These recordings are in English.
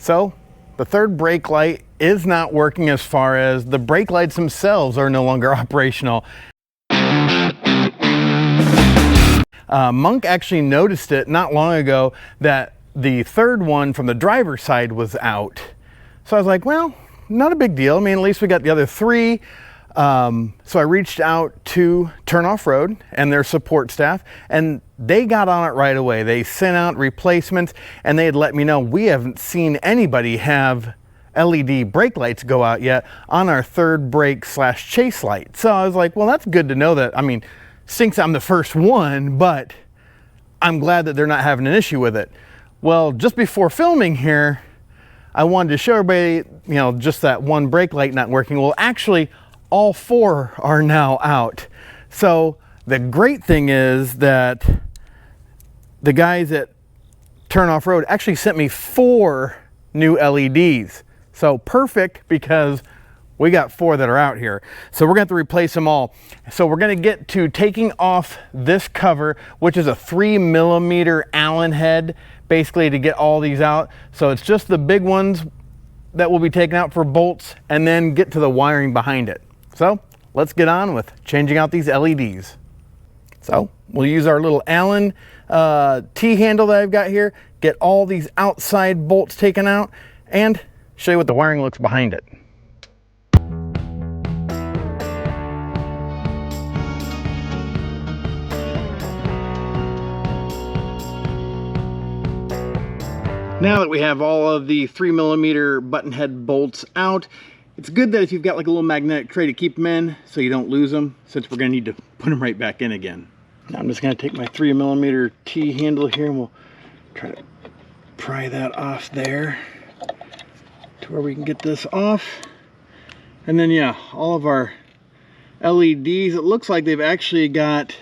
So the third brake light is not working, as far as the brake lights themselves are no longer operational. Monk actually noticed it not long ago that the third one from the driver's side was out. So I was like, well, not a big deal. I mean, at least we got the other three. So I reached out to Turn Off Road and their support staff, and they got on it right away. They sent out replacements, and they had let me know we haven't seen anybody have LED brake lights go out yet on our third brake / chase light. So I was like, well, that's good to know that. I mean, stinks I'm the first one, but I'm glad that they're not having an issue with it. Well, just before filming here, I wanted to show everybody, you know, just that one brake light not working. Well, actually, all four are now out. So the great thing is that the guys at Turn Off Road actually sent me 4 new LEDs. So perfect, because we got 4 that are out here. So we're going to have to replace them all. So we're going to get to taking off this cover, which is a 3mm Allen head, basically, to get all these out. So it's just the big ones that will be taken out for bolts, and then get to the wiring behind it. So let's get on with changing out these LEDs. So we'll use our little Allen T-handle that I've got here, get all these outside bolts taken out, and show you what the wiring looks behind it. Now that we have all of the 3mm button head bolts out, it's good that if you've got like a little magnetic tray to keep them in so you don't lose them, since we're going to need to put them right back in again. Now I'm just going to take my 3mm T handle here, and we'll try to pry that off there to where we can get this off. And then, yeah, all of our LEDs, it looks like they've actually got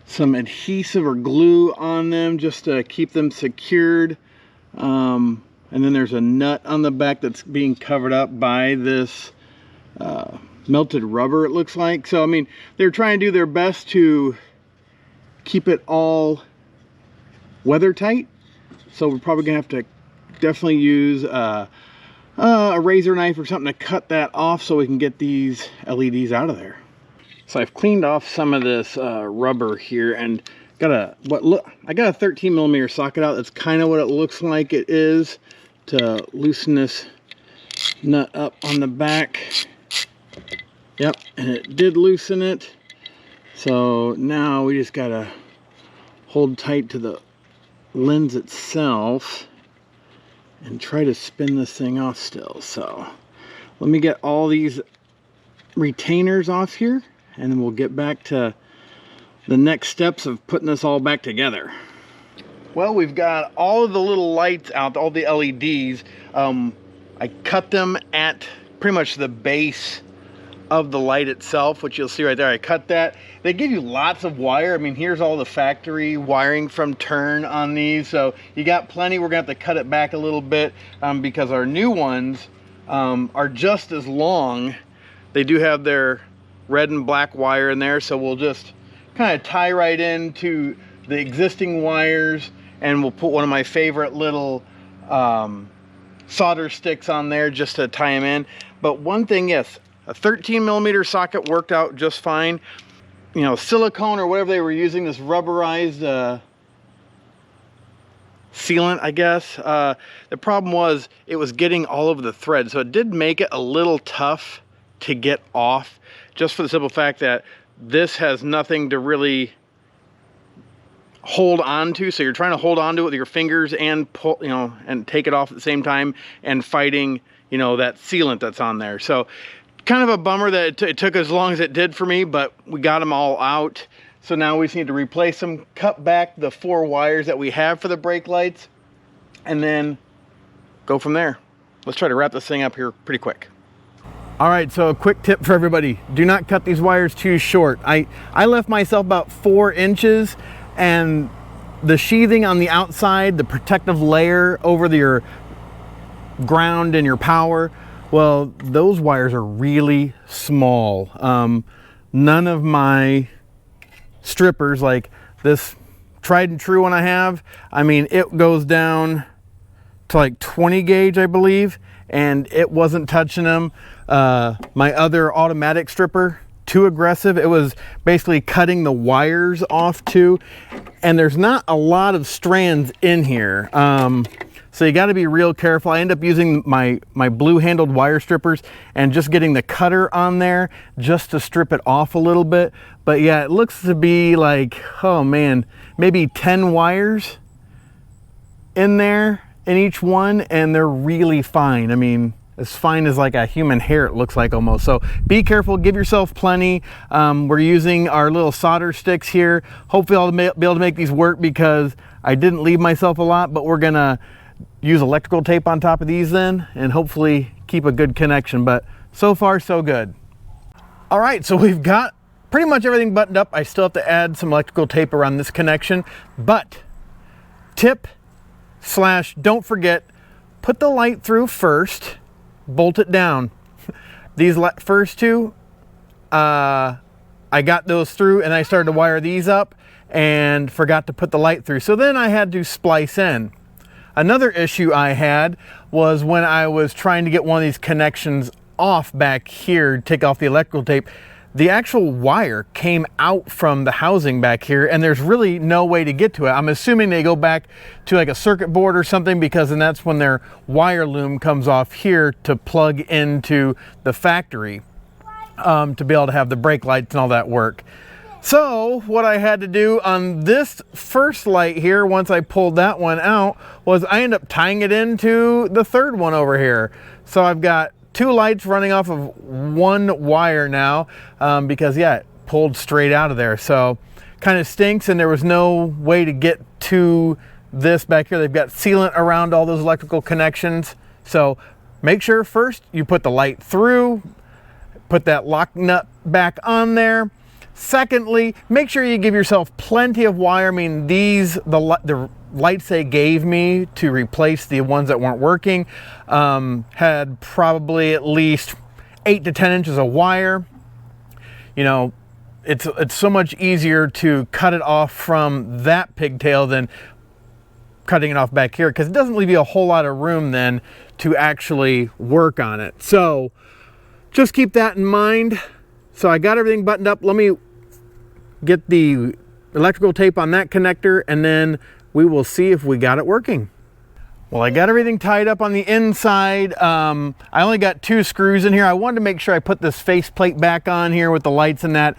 some adhesive or glue on them just to keep them secured. And then there's a nut on the back that's being covered up by this melted rubber, it looks like. So I mean, they're trying to do their best to keep it all weather tight. So we're probably gonna have to definitely use a razor knife or something to cut that off so we can get these LEDs out of there. So I've cleaned off some of this rubber here, and got a I got a 13mm socket out. That's kind of what it looks like it is, to loosen this nut up on the back. Yep, and it did loosen it. So now we just gotta hold tight to the lens itself and try to spin this thing off still. So let me get all these retainers off here, and then we'll get back to the next steps of putting this all back together. Well, we've got all of the little lights out, all the LEDs. I cut them at pretty much the base of the light itself, which you'll see right there. I cut that. They give you lots of wire. I mean, here's all the factory wiring from Turn on these. So you got plenty. We're gonna have to cut it back a little bit because our new ones are just as long. They do have their red and black wire in there. So we'll just kind of tie right into the existing wires, and we'll put one of my favorite little solder sticks on there just to tie them in. But one thing, yes, a 13mm socket worked out just fine. You know, silicone or whatever they were using, this rubberized sealant, I guess. The problem was it was getting all over the thread, so it did make it a little tough to get off, just for the simple fact that this has nothing to really hold on to. So you're trying to hold on to it with your fingers and pull, you know, and take it off at the same time, and fighting, you know, that sealant that's on there. So kind of a bummer that it took as long as it did for me, but we got them all out. So now we just need to replace them, cut back the 4 wires that we have for the brake lights, and then go from there. Let's try to wrap this thing up here pretty quick. All right, so a quick tip for everybody. Do not cut these wires too short. I left myself about 4 inches, and the sheathing on the outside, the protective layer over your ground and your power, well, those wires are really small. None of my strippers, like this tried and true one I have, I mean, it goes down to like 20 gauge, I believe, and it wasn't touching them. My other automatic stripper, too aggressive. It was basically cutting the wires off too, and there's not a lot of strands in here. So you got to be real careful. I end up using my blue handled wire strippers and just getting the cutter on there just to strip it off a little bit. But yeah, it looks to be like, oh man, maybe 10 wires in there in each one, and they're really fine. I mean, as fine as like a human hair, it looks like almost. So be careful, give yourself plenty. We're using our little solder sticks here. Hopefully I'll be able to make these work because I didn't leave myself a lot, but we're gonna use electrical tape on top of these then and hopefully keep a good connection. But so far so good. All right, so we've got pretty much everything buttoned up. I still have to add some electrical tape around this connection, but don't forget, put the light through first, bolt it down. These first two, I got those through and I started to wire these up and forgot to put the light through. So then I had to splice in. Another issue I had was when I was trying to get one of these connections off back here, take off the electrical tape, the actual wire came out from the housing back here and there's really no way to get to it. I'm assuming they go back to like a circuit board or something, because then that's when their wire loom comes off here to plug into the factory to be able to have the brake lights and all that work. So what I had to do on this first light here, once I pulled that one out, was I ended up tying it into the third one over here. So I've got two lights running off of one wire now, because yeah, it pulled straight out of there. So kind of stinks, and there was no way to get to this back here. They've got sealant around all those electrical connections. So make sure first you put the light through, put that lock nut back on there. Secondly, make sure you give yourself plenty of wire. I mean, the lights they gave me to replace the ones that weren't working had probably at least 8 to 10 inches of wire. You know, it's so much easier to cut it off from that pigtail than cutting it off back here, because it doesn't leave you a whole lot of room then to actually work on it. So just keep that in mind. So I got everything buttoned up. Let me get the electrical tape on that connector and then we will see if we got it working. Well, I got everything tied up on the inside. I only got 2 screws in here. I wanted to make sure I put this faceplate back on here with the lights and that,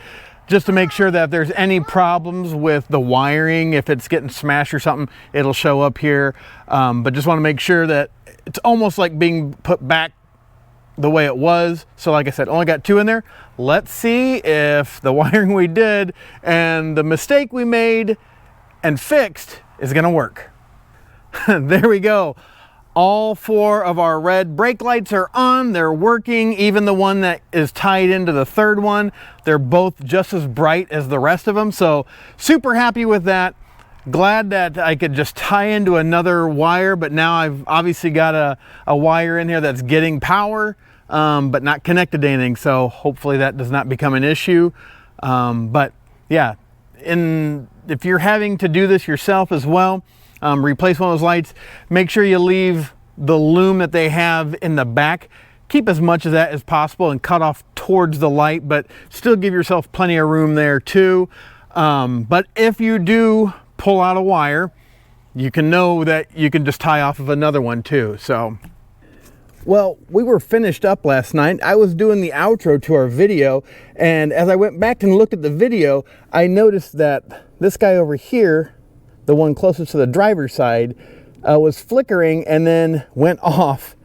just to make sure that if there's any problems with the wiring, if it's getting smashed or something, it'll show up here. But just want to make sure that it's almost like being put back the way it was. So like I said, only got 2 in there. Let's see if the wiring we did and the mistake we made and fixed is gonna work. There we go. All 4 of our red brake lights are on, they're working. Even the one that is tied into the third one, they're both just as bright as the rest of them. So super happy with that. Glad that I could just tie into another wire, but now I've obviously got a wire in here that's getting power, but not connected to anything. So hopefully that does not become an issue. But yeah, if you're having to do this yourself as well, replace one of those lights, make sure you leave the loom that they have in the back. Keep as much of that as possible and cut off towards the light, but still give yourself plenty of room there too. But if you do pull out a wire, you can know that you can just tie off of another one too. So, well, we were finished up last night. I was doing the outro to our video, and as I went back and looked at the video, I noticed that this guy over here, the one closest to the driver's side, was flickering and then went off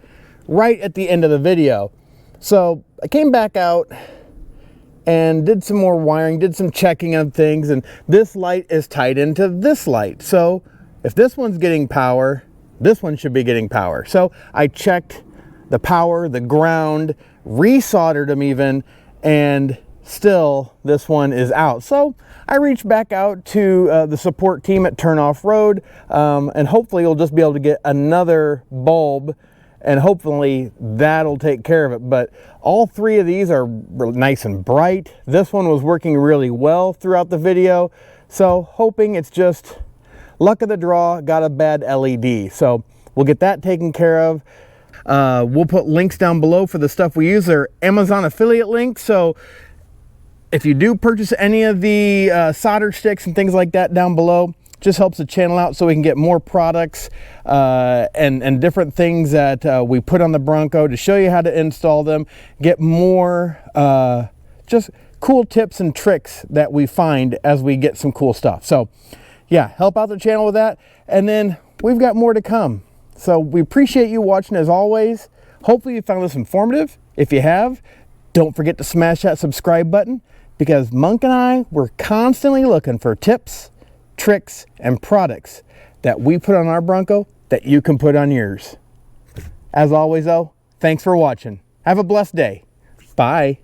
right at the end of the video. So I came back out and did some more wiring, did some checking of things, and this light is tied into this light. So if this one's getting power, this one should be getting power. So I checked the power, the ground, resoldered them even, and still this one is out. So I reached back out to the support team at Turn Off Road, and hopefully you'll just be able to get another bulb, and hopefully that'll take care of it. But all 3 of these are nice and bright. This one was working really well throughout the video, so hoping it's just luck of the draw, got a bad LED. So we'll get that taken care of. We'll put links down below for the stuff we use. They're Amazon affiliate links, so if you do purchase any of the solder sticks and things like that down below, just helps the channel out so we can get more products and different things that we put on the Bronco to show you how to install them, get more just cool tips and tricks that we find as we get some cool stuff. So yeah, help out the channel with that, and then we've got more to come. So we appreciate you watching as always. Hopefully you found this informative. If you have, don't forget to smash that subscribe button, because Monk and I, we're constantly looking for tips, tricks, and products that we put on our Bronco that you can put on yours. As always though, thanks for watching. Have a blessed day. Bye.